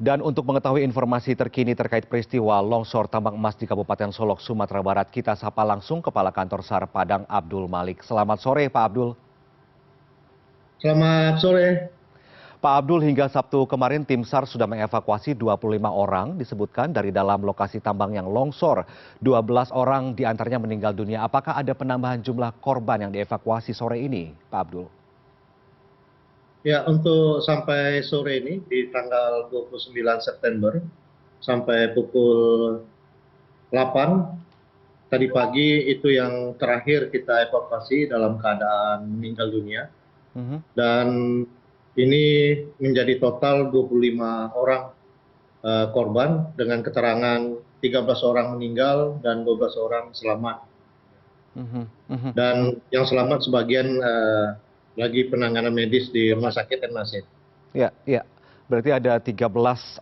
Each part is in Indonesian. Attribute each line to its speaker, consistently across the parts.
Speaker 1: Dan untuk mengetahui informasi terkini terkait peristiwa longsor tambang emas di Kabupaten Solok, Sumatera Barat, kita sapa langsung Kepala Kantor SAR Padang Abdul Malik. Selamat sore Pak Abdul.
Speaker 2: Selamat sore.
Speaker 1: Pak Abdul, hingga Sabtu kemarin tim SAR sudah mengevakuasi 25 orang disebutkan dari dalam lokasi tambang yang longsor. 12 orang diantaranya meninggal dunia. Apakah ada penambahan jumlah korban yang dievakuasi sore ini, Pak Abdul?
Speaker 2: Ya, untuk sampai sore ini di tanggal 29 September sampai pukul 8 tadi pagi itu yang terakhir kita evakuasi dalam keadaan meninggal dunia. Dan ini menjadi total 25 orang korban dengan keterangan 13 orang meninggal dan 12 orang selamat. Dan yang selamat sebagian lagi penanganan medis di Rumah Sakit MAC.
Speaker 1: Ya. Berarti ada 13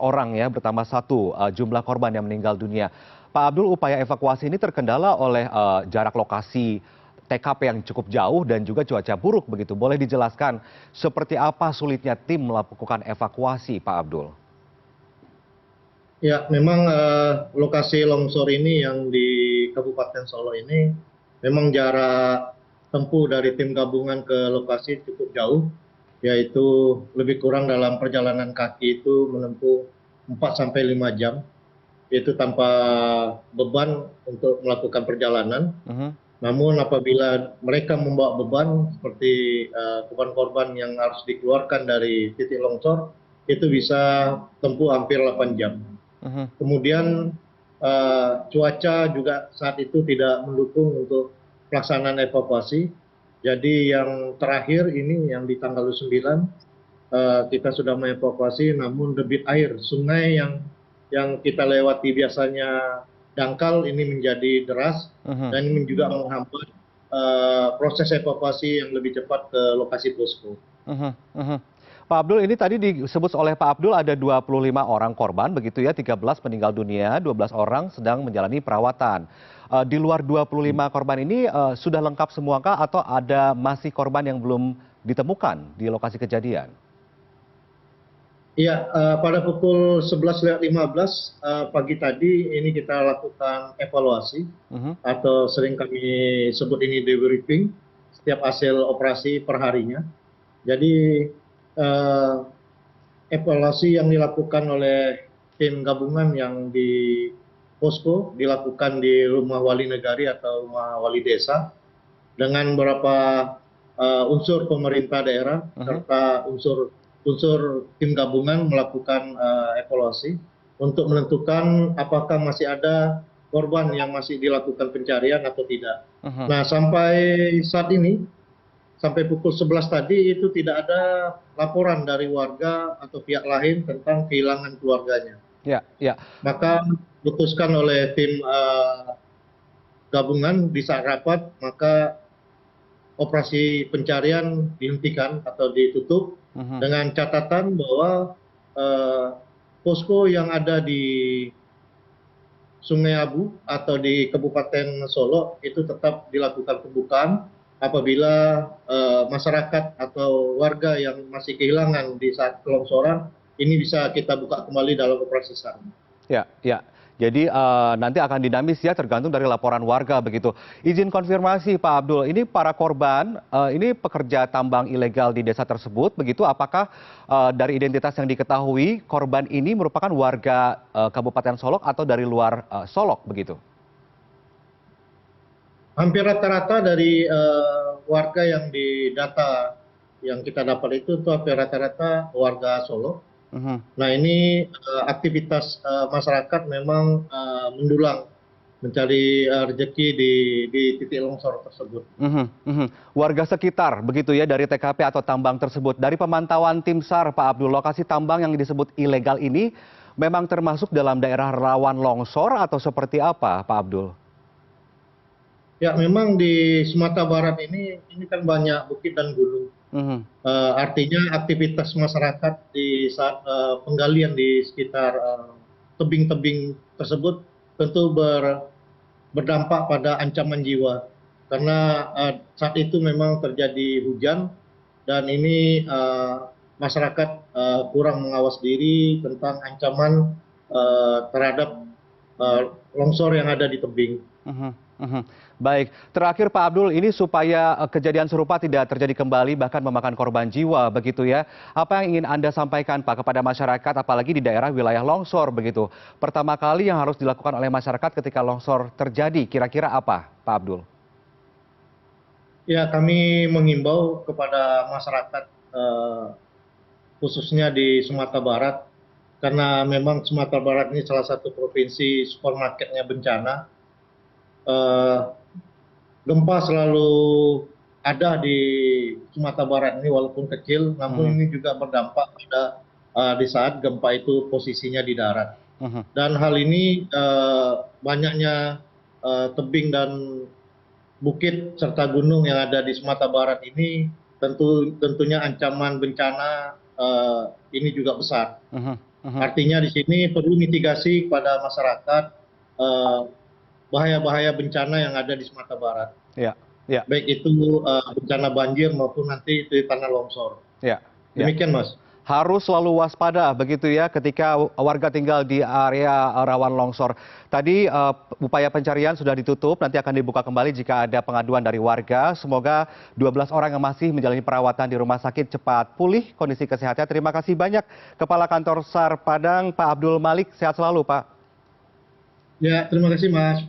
Speaker 1: orang ya, bertambah satu jumlah korban yang meninggal dunia. Pak Abdul, upaya evakuasi ini terkendala oleh jarak lokasi TKP yang cukup jauh dan juga cuaca buruk begitu. Boleh dijelaskan seperti apa sulitnya tim melakukan evakuasi, Pak Abdul?
Speaker 2: Ya, memang lokasi longsor ini yang di Kabupaten Solo ini memang jarak tempuh dari tim gabungan ke lokasi cukup jauh, yaitu lebih kurang dalam perjalanan kaki itu menempuh 4 sampai 5 jam. Itu tanpa beban untuk melakukan perjalanan. Namun apabila mereka membawa beban seperti korban-korban yang harus dikeluarkan dari titik longsor, itu bisa tempuh hampir 8 jam. Kemudian cuaca juga saat itu tidak mendukung untuk pelaksanaan evakuasi. Jadi yang terakhir ini yang di tanggal 9 kita sudah mengevakuasi, namun debit air sungai yang kita lewati biasanya dangkal ini menjadi deras dan ini juga menghambat proses evakuasi yang lebih cepat ke lokasi posko.
Speaker 1: Pak Abdul, ini tadi disebut oleh Pak Abdul ada 25 orang korban begitu ya, 13 meninggal dunia, 12 orang sedang menjalani perawatan. Di luar 25 korban ini sudah lengkap semuakah atau ada masih korban yang belum ditemukan di lokasi kejadian?
Speaker 2: Iya, pada pukul 11.15 pagi tadi ini kita lakukan evaluasi atau sering kami sebut ini debriefing setiap hasil operasi perharinya. Jadi evaluasi yang dilakukan oleh tim gabungan yang di posko dilakukan di Rumah Wali Negari atau Rumah Wali Desa dengan beberapa unsur pemerintah daerah serta unsur tim gabungan melakukan evaluasi untuk menentukan apakah masih ada korban yang masih dilakukan pencarian atau tidak. Nah, sampai saat ini, sampai pukul 11 tadi itu tidak ada laporan dari warga atau pihak lain tentang kehilangan keluarganya. Maka diputuskan oleh tim gabungan di saat rapat, maka operasi pencarian dihentikan atau ditutup dengan catatan bahwa posko yang ada di Sungai Abu atau di Kabupaten Solo itu tetap dilakukan pembukaan apabila masyarakat atau warga yang masih kehilangan di saat kelongsoran ini bisa kita buka kembali dalam operasi SAR.
Speaker 1: Ya. Jadi nanti akan dinamis ya, tergantung dari laporan warga begitu. Izin konfirmasi Pak Abdul, ini para korban ini pekerja tambang ilegal di desa tersebut begitu. Apakah dari identitas yang diketahui korban ini merupakan warga Kabupaten Solok atau dari luar Solok begitu?
Speaker 2: Hampir rata-rata dari warga yang didata yang kita dapat itu hampir rata-rata warga Solo. Nah, ini aktivitas masyarakat memang mendulang mencari rezeki di titik longsor tersebut.
Speaker 1: Warga sekitar begitu ya dari TKP atau tambang tersebut. Dari pemantauan tim SAR Pak Abdul, lokasi tambang yang disebut ilegal ini memang termasuk dalam daerah rawan longsor atau seperti apa Pak Abdul?
Speaker 2: Ya, memang di Sumatera Barat ini kan banyak bukit dan gunung. Artinya aktivitas masyarakat di saat penggalian di sekitar tebing-tebing tersebut tentu berdampak pada ancaman jiwa. Karena saat itu memang terjadi hujan dan ini masyarakat kurang mengawas diri tentang ancaman terhadap longsor yang ada di tebing.
Speaker 1: Mhm, mhm. Baik, terakhir Pak Abdul, ini supaya kejadian serupa tidak terjadi kembali bahkan memakan korban jiwa begitu ya. Apa yang ingin Anda sampaikan Pak kepada masyarakat apalagi di daerah wilayah longsor begitu? Pertama kali yang harus dilakukan oleh masyarakat ketika longsor terjadi kira-kira apa Pak Abdul?
Speaker 2: Ya, kami mengimbau kepada masyarakat khususnya di Sumatera Barat, karena memang Sumatera Barat ini salah satu provinsi supermarketnya bencana. Eh, Gempa selalu ada di Sumatera Barat ini walaupun kecil, namun
Speaker 1: Mhm,
Speaker 2: ini juga berdampak pada di saat gempa itu posisinya di darat.
Speaker 1: mhm,
Speaker 2: Dan hal ini banyaknya tebing dan bukit serta gunung yang ada di Sumatera Barat ini tentunya ancaman bencana ini juga besar.
Speaker 1: mhm, mhm.
Speaker 2: Artinya di sini perlu mitigasi kepada masyarakat eh, bahaya-bahaya bencana yang ada di Sumatera Barat,
Speaker 1: Ya, ya,
Speaker 2: baik itu bencana banjir maupun nanti itu tanah longsor.
Speaker 1: ya, ya.
Speaker 2: Demikian, Mas.
Speaker 1: Harus selalu waspada begitu ya ketika warga tinggal di area rawan longsor. Tadi upaya pencarian sudah ditutup, nanti akan dibuka kembali jika ada pengaduan dari warga. Semoga 12 orang yang masih menjalani perawatan di rumah sakit cepat pulih kondisi kesehatannya. Terima kasih banyak Kepala Kantor SAR Padang, Pak Abdul Malik. Sehat selalu, Pak.
Speaker 2: Ya, terima kasih, Mas.